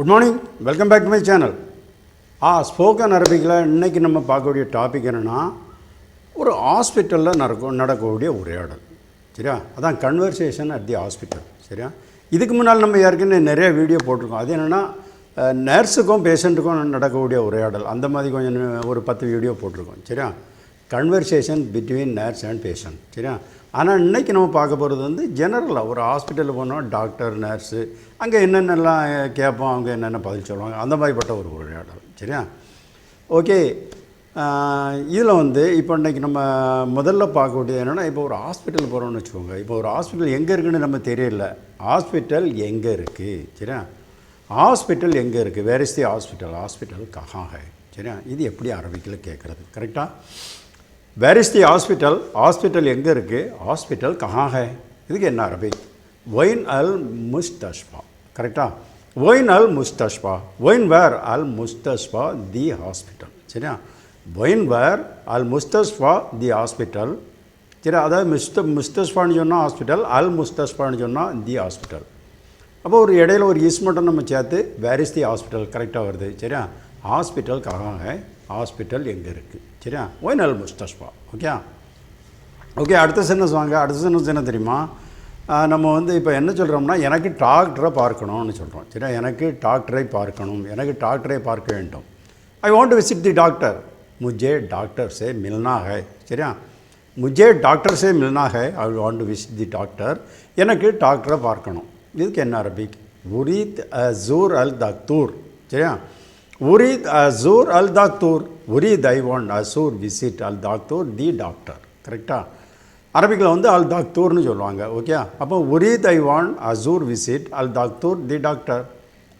Good morning, welcome back to my channel. Spoken அரபிக்கில் இன்றைக்கி நம்ம பார்க்கக்கூடிய டாபிக் என்னென்னா, ஒரு ஹாஸ்பிட்டலில் நடக்கக்கூடிய உரையாடல். சரியா? அதான் கன்வர்சேஷன் அட் தி ஹாஸ்பிட்டல். சரியா? இதுக்கு முன்னால் நம்ம ஏற்கனவே நிறைய வீடியோ போட்டிருக்கோம். அது என்னென்னா, நர்ஸுக்கும் பேஷண்ட்டுக்கும் நடக்கக்கூடிய உரையாடல். அந்த மாதிரி கொஞ்சம் ஒரு 10 வீடியோ போட்டிருக்கோம். சரியா? Conversation between nurse and patient. சரியா? ஆனால் இன்றைக்கி நம்ம பார்க்க போகிறது வந்து ஜெனரலாக ஒரு ஹாஸ்பிட்டலில் போனோம், டாக்டர் நர்ஸு அங்கே என்னென்னலாம் கேட்போம், அவங்க என்னென்ன பதில் சொல்லுவாங்க, அந்த மாதிரிப்பட்ட ஒரு உரையாடல். சரியா? ஓகே. இதில் வந்து இப்போ இன்றைக்கி நம்ம முதல்ல பார்க்கக்கூடியது என்னென்னா, இப்போ ஒரு ஹாஸ்பிட்டல் போகிறோம்னு வச்சுக்கோங்க. இப்போ ஒரு ஹாஸ்பிட்டல் எங்கே இருக்குதுன்னு நம்ம தெரியல. ஹாஸ்பிட்டல் எங்கே இருக்குது? சரியா? ஹாஸ்பிட்டல் எங்கே இருக்குது? Where is the hospital? Hospital கஹாं है? சரியா? இது எப்படி அரபிக்கில் கேட்குறது? கரெக்டாக? Where is the hospital? Hospital எங்கே இருக்குது? ஹாஸ்பிட்டல் கஹாं है? இதுக்கு என்ன அரபிக்? ஒயின் அல் முஸ்தஷ்பா. கரெக்டாக? ஒயின் அல் முஸ்தஷ்பா. ஒயின் வேர் அல் முஸ்தஷ்பா தி ஹாஸ்பிட்டல். சரியா? ஒயின் வேர் அல் முஸ்தஷ்பா தி ஹாஸ்பிட்டல். சரி, அதாவது முஸ்தஷ்பான்னு சொன்னால் ஹாஸ்பிட்டல், அல் முஸ்தஷ்பான்னு சொன்னால் தி ஹாஸ்பிட்டல். அப்போ ஒரு இடையில ஒரு இஸ் மட்டும் நம்ம சேர்த்து வேர் இஸ் தி ஹாஸ்பிட்டல் கரெக்டாக வருது. சரியா? ஹாஸ்பிட்டல் கஹாं है? ஹாஸ்பிட்டல் எங்கே இருக்குது? சரியா? ஒயின் அல் முஸ்தஷ்பா. ஓகே. அடுத்த சென்டென்ஸ் வாங்க. அடுத்த சென்டென்ஸ் என்ன தெரியுமா? நம்ம வந்து இப்போ என்ன சொல்கிறோம்னா, எனக்கு டாக்டரை பார்க்கணும்னு சொல்கிறோம். சரியா? எனக்கு டாக்டரை பார்க்கணும், எனக்கு டாக்டரை பார்க்க வேண்டும். I want to visit the doctor. முझे डॉक्टर से मिलना है. சரியா? मुझे डॉक्टर से मिलना है. I want to visit the doctor. எனக்கு டாக்டரை பார்க்கணும். இதுக்கு என்ன அரபிக்? உரீத் அஸூர் அல் தக்தூர். சரியா? உரீத் அஸூர் அல் தக்தூர். உரீத் ஐ வாண்ட் அஸூர் விசிட் அல் தக்தூர் தி டாக்டர். கரெக்டாக? அரபிக்கில் வந்து அல் தக்தூர்னு சொல்லுவாங்க. ஓகே. அப்போ உரீத் ஐ வாண்ட் அஸூர் விசிட் அல் தக்தூர் the doctor.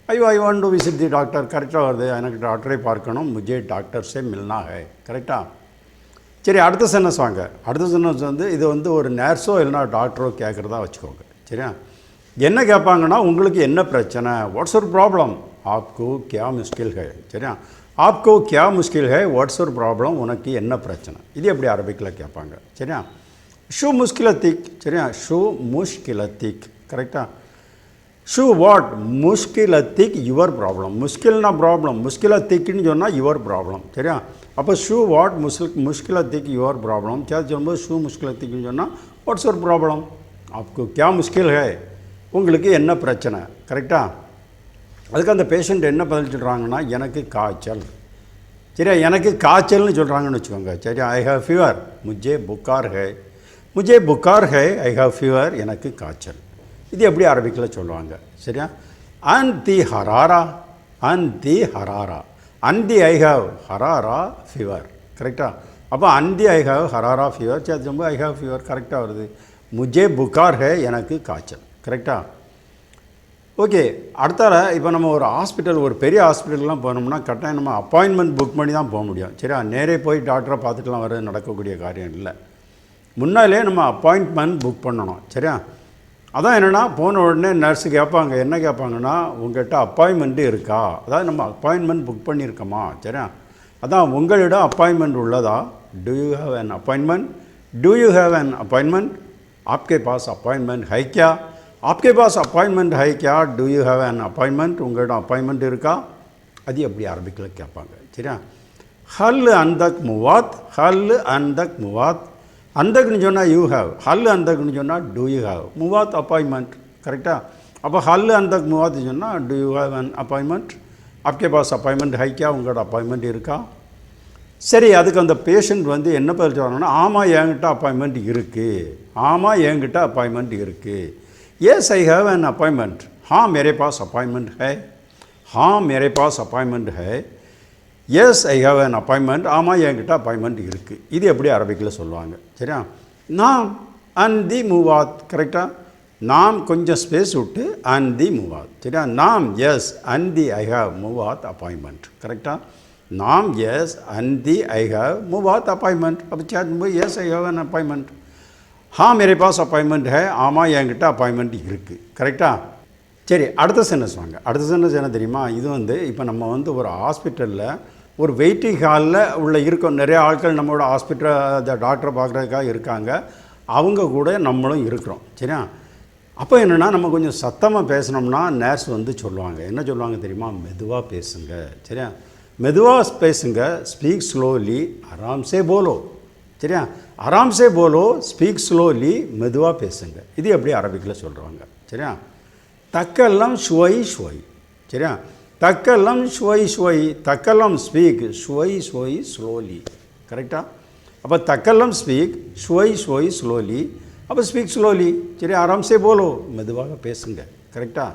I want to visit the doctor. கரெக்டாக வருது. எனக்கு டாக்டரை பார்க்கணும். முझे டாக்டர் से मिलना है. கரெக்டாக? சரி, அடுத்த சென்டென்ஸ் வாங்க. அடுத்த சென்டென்ஸ் வந்து இது வந்து ஒரு நர்ஸோ இல்லைனா டாக்டரோ கேட்குறதா வச்சுக்கோங்க. சரியா? என்ன கேட்பாங்கன்னா, உங்களுக்கு என்ன பிரச்சனை? வாட்ஸ் ஒரு ப்ராப்ளம்? ஆப்கோ கியா முஷ்கில் है. சரியா? ஆப்கோ கியா முஷ்கில் है? வாட்ஸ் ஒரு ப்ராப்ளம்? உனக்கு என்ன பிரச்சனை? இது எப்படி அரபிக்கில் கேட்பாங்க. சரியா? ஷூ முஷ்கிலத்திக். சரியா? ஷூ முஷ்கிலத்திக். கரெக்டாக? ஷூ வாட் முஷ்கிலத்திக் யுவர் ப்ராப்ளம். முஷ்கில்னா ப்ராப்ளம், முஷ்கிலத்திக்னு சொன்னால் யுவர் ப்ராப்ளம். சரியா? அப்போ ஷூ வாட் முஷ்கிலத்திக் யுவர் ப்ராப்ளம். சரி, சொல்லும்போது ஷூ முஷ்கிலத்திக்னு சொன்னால் வாட்ஸ் ஒரு ப்ராப்ளம்? ஆப்கோ கியா முஷ்கில் है? உங்களுக்கு என்ன பிரச்சனை? கரெக்டாக? அதுக்கு அந்த பேஷண்ட் என்ன பதில் சொல்கிறாங்கன்னா, எனக்கு காய்ச்சல். சரியா? எனக்கு காய்ச்சல்னு சொல்கிறாங்கன்னு வச்சுக்கோங்க. சரியா? I have fever. முझे बुखार है. मुझे बुखार है. I have fever. எனக்கு காய்ச்சல். இது எப்படி அரபிக்கில் சொல்லுவாங்க. சரியா? அன்தி ஹராரா. அன்தி ஹராரா. அந்தி ஐ ஹேவ் ஹராரா ஃபீவர். கரெக்டாக? அப்போ அந்தி ஐ ஹேவ் ஹராரா ஃபீவர். சரி, ரொம்ப ஐ ஹேவ் ஃபீவர் கரெக்டாக வருது. முझे बुखार है. எனக்கு காய்ச்சல். கரெக்டாக? ஓகே. அடுத்தால இப்போ நம்ம ஒரு ஹாஸ்பிட்டல், ஒரு பெரிய ஹாஸ்பிட்டல்லாம் போனோம்னா கட்டாயம் நம்ம அப்பாயின்மெண்ட் புக் பண்ணி தான் போக முடியும். சரியா? நேரே போய் டாக்டரை பார்த்துட்டுலாம் வர நடக்கக்கூடிய காரியம் இல்லை. முன்னாலே நம்ம அப்பாயின்மெண்ட் புக் பண்ணணும். சரியா? அதான் என்னென்னா, போன உடனே நர்ஸு கேட்பாங்க. என்ன கேட்பாங்கன்னா, உங்கள்கிட்ட அப்பாயின்மெண்ட்டு இருக்கா? அதாவது நம்ம அப்பாயின்மெண்ட் புக் பண்ணியிருக்கோமா? சரியா? அதான் உங்களிடம் அப்பாயின்மெண்ட் உள்ளதா? Do you have an appointment? Do you have an appointment? आपके पास अपॉइंटमेंट है क्या? आपके पास अपॉइंटमेंट है क्या? Do you have an appointment? உங்களிடம் அப்பாயின்மெண்ட் இருக்கா? அது எப்படி அரபிக்கில் கேட்பாங்க. சரியா? ஹல் அந்தக் முவாத். ஹல் அந்தக் முவாத். அந்தக்னு சொன்னால் யூ ஹேவ், ஹல் அந்தக்னு சொன்னால் டூ யூ ஹேவ். முவாத் அப்பாயின்மெண்ட். கரெக்டாக? அப்போ ஹல் அந்தக் முவாத் சொன்னால் do you have an appointment. आपके पास अपॉइंटमेंट है क्या? உங்களோட அப்பாயின்மெண்ட் இருக்கா? சரி, அதுக்கு அந்த பேஷண்ட் வந்து என்ன பதில் சொல்கிறாங்கன்னா, ஆமாம் என்கிட்ட அப்பாயின்மெண்ட் இருக்குது. ஆமாம் என்கிட்ட அப்பாயின்மெண்ட் இருக்குது. Yes I have an appointment. हाँ मेरे पास अपॉइंटमेंट है. हाँ मेरे पास अपॉइंटमेंट है. Yes I have an appointment. ஆமாம் என்கிட்ட அப்பாயின்மெண்ட் இருக்குது. இது எப்படி அரபிக்கில் சொல்லுவாங்க. சரியா? நாம் அந்தி மூவாத். கரெக்டாக? நாம் கொஞ்சம் ஸ்பேஸ் விட்டு அந்தி மூவாத். சரியா? நாம் எஸ் அந்தி ஐ ஹேவ் மூவாத் அப்பாயின்மெண்ட். கரெக்டாக? நாம் எஸ் அந்தி ஐ ஹேவ் மூவாத் அப்பாயின்மெண்ட். அப்போ சேர்க்கும்போது yes I have an appointment. हाँ मेरे पास अपॉइंटमेंट है. ஆமாம் என்கிட்ட அப்பாயின்மெண்ட் இருக்குது. கரெக்டாக? சரி, அடுத்த சென்டென்ஸ் வாங்க. அடுத்த சென்டென்ஸ் என்ன தெரியுமா? இது வந்து இப்போ நம்ம வந்து ஒரு ஹாஸ்பிட்டலில் ஒரு வெயிட்டிங் ஹாலில் உள்ள இருக்கோம். நிறைய ஆட்கள் நம்மளோட ஹாஸ்பிட்டல் டாக்டரை பார்க்குறதுக்காக இருக்காங்க. அவங்க கூட நம்மளும் இருக்கிறோம். சரியா? அப்போ என்னென்னா நம்ம கொஞ்சம் சத்தமாக பேசினோம்னா நர்ஸ் வந்து சொல்லுவாங்க, என்ன சொல்லுவாங்க தெரியுமா, மெதுவாக பேசுங்க, சரியா, மெதுவாக பேசுங்க, ஸ்பீக் ஸ்லோலி, ஆராம்சே போலோ, சரியா, ஆராம்சே போலோ, ஸ்பீக் ஸ்லோலி, மெதுவாக பேசுங்க. இது எப்படி அரபிக்கில் சொல்கிறாங்க, சரியா. தக்கெல்லாம் ஷுவை ஷுவை, சரியா, தக்கெல்லாம் ஷுவை ஷுவை, தக்கெல்லாம் ஸ்பீக் ஷுவை ஷுவை ஸ்லோலி, கரெக்டாக. அப்போ தக்கெல்லாம் ஸ்பீக் ஷுவை ஷுவை ஸ்லோலி, அப்போ ஸ்பீக் ஸ்லோலி, சரி, ஆராம்சே போலோ, மெதுவாக பேசுங்க, கரெக்டாக.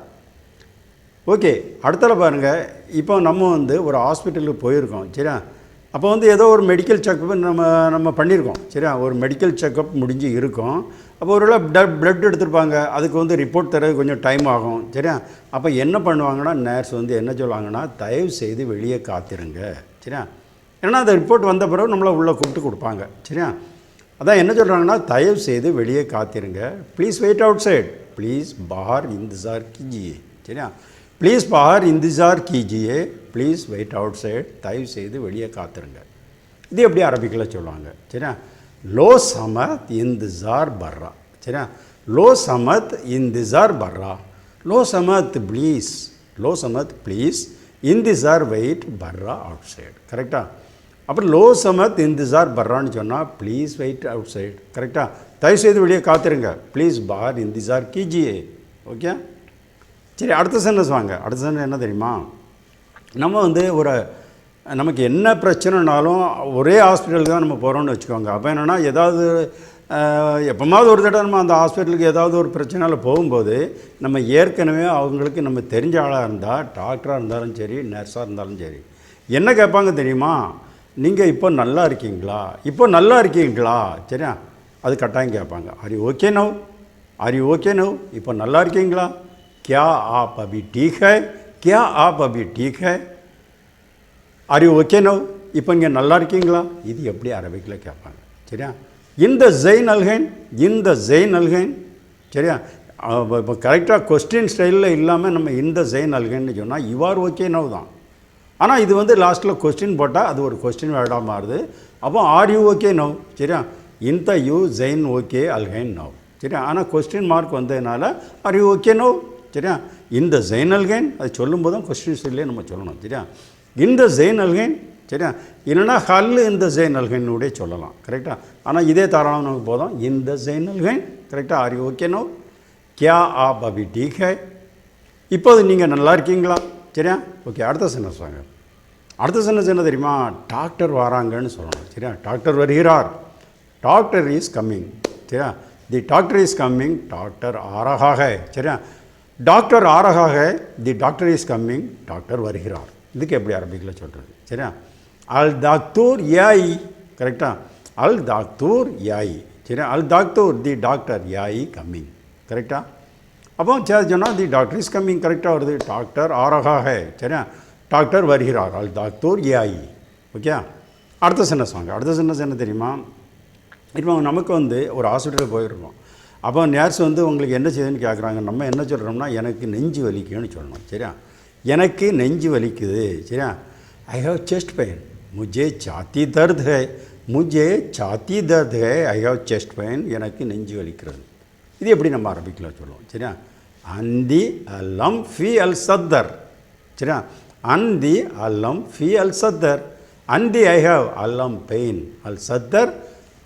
ஓகே, அடுத்தல பாருங்கள், இப்போ நம்ம வந்து ஒரு ஹாஸ்பிட்டலுக்கு போயிருக்கோம், சரியா. அப்போ வந்து ஏதோ ஒரு மெடிக்கல் செக்கப் நம்ம பண்ணியிருக்கோம், சரியா, ஒரு மெடிக்கல் செக்கப் முடிஞ்சு இருக்கும். அப்போ ஒரு பிளட் எடுத்துருப்பாங்க, அதுக்கு வந்து ரிப்போர்ட் தர கொஞ்சம் டைம் ஆகும், சரியா. அப்போ என்ன பண்ணுவாங்கன்னா நர்ஸ் வந்து என்ன சொல்லுவாங்கன்னா, தயவு செய்து வெளியே காத்திருங்க, சரியா. ஏன்னா அந்த ரிப்போர்ட் வந்த பிறகு நம்மளை உள்ளே கூப்பிட்டு கொடுப்பாங்க, சரியா. அதான் என்ன சொல்கிறாங்கன்னா, தயவு செய்து வெளியே காத்திருங்க, please wait outside, please பார் இந்தசார் கீஜியே, சரியா, ப்ளீஸ் பார் இந்தசார் கீஜியே, ப்ளீஸ் வெயிட் அவுட் சைட், தயவு செய்து வெளியே காத்திருங்க. இது எப்படி அரபிக்கில் சொல்லுவாங்க, சரியா. லோ சமத் இந்தசார் பர்ரா, சரியா, லோ சமத் இந்தசார் பர்ரா, லோ சமத் ப்ளீஸ், லோ சமத் ப்ளீஸ், இந்தசார் வெயிட் பர்ரா அவுட் சைட், கரெக்டாக. அப்புறம் லோ சமத் இந்தசார் பர்றான்னு சொன்னால் ப்ளீஸ் வெயிட் அவுட் சைட், கரெக்டாக, தயவுசெய்து வெளியே காத்திருங்க, ப்ளீஸ் பார் இந்தசார் கீஜியே, ஓகே. சரி, அடுத்த சென்டென்ஸ் வாங்க. அடுத்த சென்டென்ஸ் என்ன தெரியுமா, நம்ம வந்து நமக்கு என்ன பிரச்சனைனாலும் ஒரே ஹாஸ்பிட்டலுக்கு தான் நம்ம போகிறோம்னு வச்சுக்கோங்க. அப்போ என்னென்னா, ஏதாவது எப்போமாவது ஒரு தடவை நம்ம அந்த ஹாஸ்பிட்டலுக்கு ஏதாவது ஒரு பிரச்சனையில் போகும்போது நம்ம ஏற்கனவே அவங்களுக்கு நம்ம தெரிஞ்ச ஆளாக இருந்தால், டாக்டராக இருந்தாலும் சரி, நர்ஸாக இருந்தாலும் சரி, என்ன கேட்பாங்க தெரியுமா, நீங்கள் இப்போ நல்லா இருக்கீங்களா, இப்போ நல்லா இருக்கீங்களா, சரியா, அது கட்டாயம் கேட்பாங்க. R you okay now, R you okay now, இப்போ நல்லா இருக்கீங்களா, क्या आप अभी ठीक है, क्या आप अभी ठीक है, ஆர் யூ ஓகே நவ், இப்போ இங்கே நல்லா இருக்கீங்களா, இது எப்படி அரபிக்கில் கேட்பாங்க, சரியா. இந்த ஜெயின் அல்ஹைன், இந்த ஜெயின் அல்ஹைன், சரியா. இப்போ கரெக்டாக கொஸ்டின் ஸ்டைலில் இல்லாமல் நம்ம இந்த ஜெயின் அல்ஹைன்னு சொன்னால் யூ ஆர் ஓகே நவ் தான். ஆனால் இது வந்து லாஸ்ட்டில் கொஸ்டின் போட்டால் அது ஒரு கொஸ்டின் வேர்டாக மாறுது. அப்போ ஆர் யூ ஓகே நவ், சரியா, இந்த யூ ஜெயின் ஓகே அல்ஹைன் நவ், சரியா. ஆனால் கொஸ்டின் மார்க் வந்ததுனால ஆர் யூ ஓகே நவ், சரியா. இந்த ஜெயின் அல்ஹைன் அது சொல்லும்போது தான் கொஸ்டின் ஸ்டைலே நம்ம சொல்லணும், சரியா. இந்த ஜெயின் அல்ஹைன், சரியா, இல்லைனா ஹல் இந்த ஜெயின் அல்ஹைனுடைய சொல்லலாம், கரெக்டாக. ஆனால் இதே தாராளம் நமக்கு போதும், இந்த ஜெயின் அல்ஹைன், கரெக்டாக. ஆர் யூ ஓகே நவ், கியா ஆப் அபி டீக் ஹை, இப்போது நீங்கள் நல்லா இருக்கீங்களா, சரியா. ஓகே, அடுத்த சென்டென்ஸ் வாங்க. அடுத்த சென்டென்ஸ் என்ன தெரியுமா, டாக்டர் வராங்கன்னு சொல்லணும், சரியா. டாக்டர் வருகிறார், டாக்டர் இஸ் கம்மிங், சரியா. The doctor is coming, doctor ஆ ரஹா ஹை, சரியா. டாக்டர் ஆ ரஹா ஹை, the doctor is coming, doctor வருகிறார். இதுக்கு எப்படி அரபிக்கில் சொல்கிறது, சரியா. அல் தாக்தூர் யாய், கரெக்டாக, அல் தாக்தூர் யாய், சரியா. அல் தாக்தூர், தி டாக்டர் யாய் கம்மிங், கரெக்டாக. அப்போ சரி சொன்னால் தி டாக்டர் இஸ் கம்மிங் கரெக்டாக வருது, டாக்டர் ஆ ரஹா ஹை, சரியா, டாக்டர் வருகிறார், அல் தாக்தூர் யாய், ஓகே. அடுத்த சென்டென்ஸ் வாங்க. அடுத்த சென்டென்ஸ் என்ன தெரியுமா, இப்போ நமக்கு வந்து ஒரு ஹாஸ்பிட்டலுக்கு போயிருக்கோம். அப்போ நர்ஸ் வந்து உங்களுக்கு என்ன செய்யுதுன்னு கேட்குறாங்க. நம்ம என்ன சொல்கிறோம்னா, எனக்கு நெஞ்சு வலிக்குன்னு சொல்லணும், சரியா. எனக்கு நெஞ்சு வலிக்குது, சரியா. ஐ ஹாவ் செஸ்ட் பெயின், முஜே சாத்தி தர்த் ஹை, முஜே சாத்தி தர்த் ஹை, ஐ ஹாவ் செஸ்ட் பெயின், எனக்கு நெஞ்சு வலிக்கிறது. இது எப்படி நம்ம அரபிக்கில் சொல்லுவோம், சரியா. அந்தி அல்லம் ஃபி அல் சத்தர், சரியா. அந்தி அல்லம் ஃபி அல் சத்தர், அந்தி ஐ ஹாவ் அல்லம் பெயின், அல் சத்தர்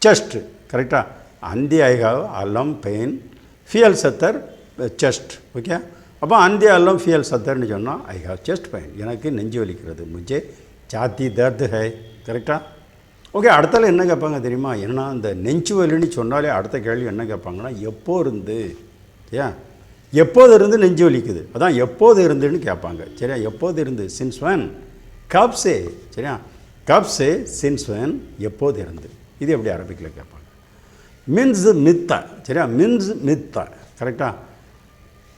செஸ்ட், கரெக்டாக. அந்தி ஐ ஹாவ் அல்லம் பெயின், ஃபி அல் சத்தர் செஸ்ட், ஓகே. அப்போ அந்தி அல்லம் ஃபி அல் சத்தர்னு சொன்னால் ஐ ஹாவ் செஸ்ட் பெயின், எனக்கு நெஞ்சு வலிக்கிறது, முஜே சாத்தி தர்த் ஹை, கரெக்டாக. ஓகே, அடுத்தால என்ன கேட்பாங்க தெரியுமா, ஏன்னா இந்த நெஞ்சு வலின்னு சொன்னாலே அடுத்த கேள்வி என்ன கேட்பாங்கன்னா, எப்போ இருந்து, சரியா, எப்போது இருந்து நெஞ்சு வலிக்குது, அதான் எப்போது இருந்துன்னு கேட்பாங்க, சரியா. எப்போது இருந்து, சின்ஸ் வென், கப் சே, சரியா, கப் சே, சின்ஸ் வென், எப்போது இருந்து. இது எப்படி அரபிக்கில் கேட்பாங்க. மின்ஸ் மித்த, சரியா, மின்ஸ் மித்த, கரெக்டாக.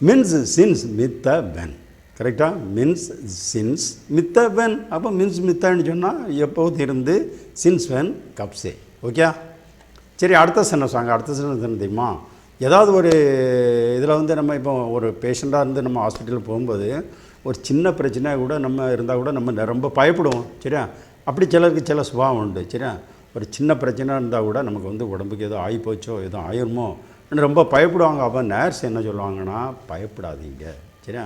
மின்ஸ் சின்ஸ் மித்த வென், கரெக்டாக. மின்ஸ் சின்ஸ் மித்த வென், அப்போ மின்ஸ் மித்தன்னு சொன்னால் எப்போது இருந்து, since when, cup say, okay. சரி, அடுத்த சென்டென்ஸ் வாங்க. அடுத்த சென்டென்ஸ் என்ன தெரியுமா, ஏதாவது ஒரு இதில் வந்து நம்ம இப்போ ஒரு பேஷண்ட்டாக இருந்து நம்ம ஹாஸ்பிட்டலுக்கு போகும்போது ஒரு சின்ன பிரச்சனை கூட நம்ம இருந்தால் கூட நம்ம ரொம்ப பயப்படுவோம், சரியா. அப்படி சிலருக்கு சில சுபாவம் உண்டு, சரியா. ஒரு சின்ன பிரச்சனை இருந்தால் கூட நமக்கு வந்து உடம்புக்கு ஏதோ ஆகி போச்சோ, ஏதோ ஆயிருமோ ரொம்ப பயப்படுவாங்க. அப்போ நர்ஸ் என்ன சொல்லுவாங்கன்னா, பயப்படாதீங்க, சரியா.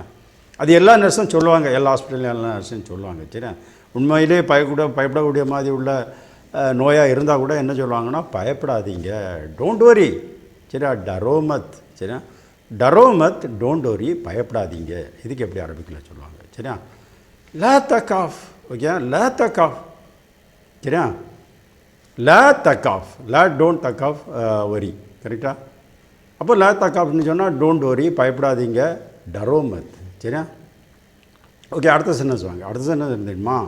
அது எல்லா நர்ஸும் சொல்லுவாங்க, எல்லா ஹாஸ்பிட்டல்லையும் எல்லா நர்ஸும் சொல்லுவாங்க, சரியா. உண்மையிலே பயப்படக்கூடிய மாதிரி உள்ள நோயாக இருந்தால் கூட என்ன சொல்லுவாங்கன்னா, பயப்படாதீங்க, டோன்ட் வரி, சரியா. டரோமத், சரியா. டரோமத், டோன்ட் வரி, பயப்படாதீங்க. இதுக்கு எப்படி அரபிக்கில் சொல்லுவாங்க, சரியா. லா தக்காஃப், ஓகே, லா தக்காஃப், சரியா. லா தக்காஃப், லா டோன்ட் தக்காஃப் வரி, கரெக்டாக. அப்போ லா தக்காஃப்னு சொன்னால் டோன்ட் வரி, பயப்படாதீங்க, டரோமத், சரியா. ஓகே, அடுத்த சென்டென்ஸ் வாங்க. அடுத்த சென்டென்ஸ் தெரியுமா,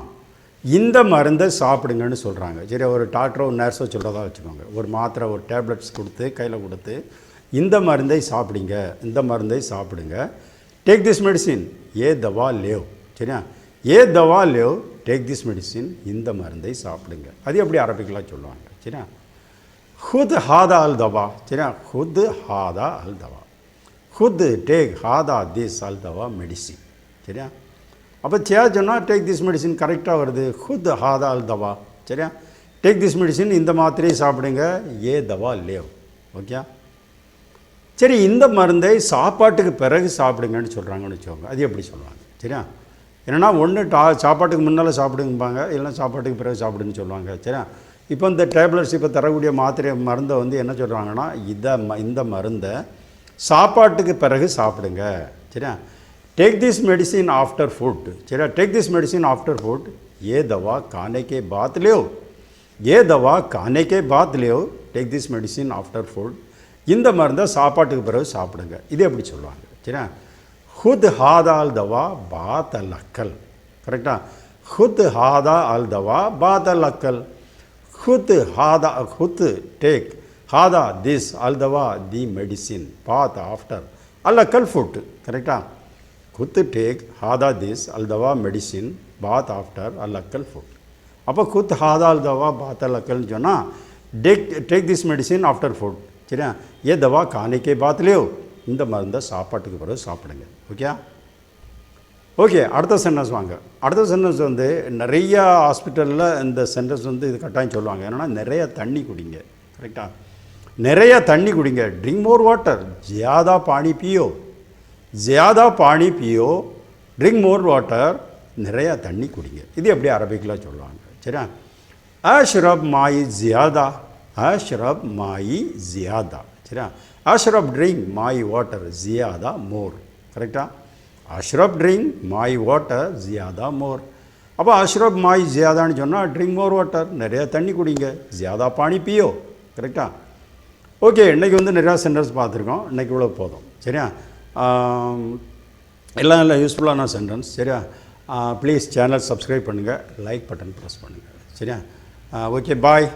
இந்த மருந்தை சாப்பிடுங்கன்னு சொல்கிறாங்க, சரி. ஒரு டாக்டரோ நர்ஸோ சொல்கிறதா வச்சுக்கோங்க. ஒரு மாத்திரை, ஒரு டேப்லெட்ஸ் கொடுத்து கையில் கொடுத்து, இந்த மருந்தை சாப்பிடுங்க, இந்த மருந்தை சாப்பிடுங்க, டேக் திஸ் மெடிசின், ஏ தவா லேவ், சரியா. ஏ தவா லேவ், டேக் திஸ் மெடிசின், இந்த மருந்தை சாப்பிடுங்க. அது எப்படி அரபிக்கெலாம் சொல்லுவாங்க, சரியா. ஹுத் ஹாதா அல் தவா, சரியா. ஹுத் ஹாதா அல் தவா, ஹுத் டேக் ஹாதா திஸ் அல் தவா மெடிசின், சரியா. அப்போ சொன்னால் டேக் திஸ் மெடிசின் கரெக்டாக வருது. ஹுத் ஹாதா அல் தவா, சரியா. டேக் திஸ் மெடிசின், இந்த மாத்திரையை சாப்பிடுங்க, ஏ தவா லேவ், ஓகே. சரி, இந்த மருந்தை சாப்பாட்டுக்கு பிறகு சாப்பிடுங்கன்னு சொல்கிறாங்கன்னு வச்சுக்கோங்க. அது எப்படி சொல்லுவாங்க, சரியா. என்னென்னா ஒன்று சாப்பாட்டுக்கு முன்னால் சாப்பிடுங்கப்பாங்க, இல்லைன்னா சாப்பாட்டுக்கு பிறகு சாப்பிடுன்னு சொல்லுவாங்க, சரியா. இப்போ இந்த டேப்லெட்ஸ் இப்போ தரக்கூடிய மருந்தை என்ன சொல்கிறாங்கன்னா, இந்த மருந்தை சாப்பாட்டுக்கு பிறகு சாப்பிடுங்க, சரியா. Take this medicine after food, चलिए take this medicine after food, ये दवा खाने के बाद लो, ये दवा खाने के बाद लो, take this medicine after food, இந்த மருந்தை சாப்பாட்டுக்கு பிறகு சாப்பிடுங்க. இது எப்படி சொல்லுவாங்க, சரியா. ஹுத் ஹாதா அல் தவா பாத் அல் அக்கல், கரெக்டா. ஹுத் ஹாதா அல் தவா பாத் அல் அக்கல், ஹுத் ஹாதா, ஹுத் டேக் ஹாதா திஸ் அல் தவா தி மெடிசின், பாத் ஆஃப்டர் அல் அக்கல் ஃபுட், கரெக்டா. खुद टेक हादा दिस अल दवा मेडिसिन बात आफ्टर अल अक्कल फूड. அப்போ खुद हादा अल दवा बात अल अक्कल சொன்னால் take this medicine after food, சரியா. ये दवा खाने के बाद लो, இந்த மருந்தை சாப்பாட்டுக்கு பிறகு சாப்பிடுங்க, ஓகே. ஓகே, அடுத்த சென்டென்ஸ் வாங்க. அடுத்த சென்டென்ஸ் நிறையா ஹாஸ்பிட்டலில் இந்த சென்டென்ஸ் இது கட்டாயம் சொல்லுவாங்க. என்னென்னா நிறைய தண்ணி குடிங்க, கரெக்டாக. நிறைய தண்ணி குடிங்க, ட்ரிங்க் மோர் வாட்டர், ஜியாதா பானி பியோ, ज़्यादा पानी पियो, ड्रिंक मोर वाटर, நிறையா தண்ணி குடிங்க. இது எப்படி அரபிக்கில் சொல்லுவாங்க, சரியா. அஷ்ரப் மாயி ஜியாதா, அஷ்ரப் மாயி ஜியாதா, சரியா. அஷ்ரப் ட்ரிங்க் மாயி வாட்டர், ஜியாதா மோர், கரெக்டாக. அஷ்ரப் ட்ரிங்க் மாயி வாட்டர், ஜியாதா மோர். அப்போ அஷ்ரப் மாயி ஜியாதான்னு சொன்னால் ட்ரிங்க் மோர் வாட்டர், நிறையா தண்ணி குடிங்க, ஜியாதா பானி பியோ, கரெக்டாக. ஓகே, இன்றைக்கி நிறையா சென்டென்ஸ் பார்த்துருக்கோம். இன்றைக்கி இவ்வளோ போதும், சரியா. எல்லாம் நல்ல யூஸ்ஃபுல்லான சென்டென்ஸ், சரியா. ப்ளீஸ் சேனல் சப்ஸ்கிரைப் பண்ணுங்கள், லைக் பட்டன் ப்ரெஸ் பண்ணுங்கள், சரியா. ஓகே, பாய்.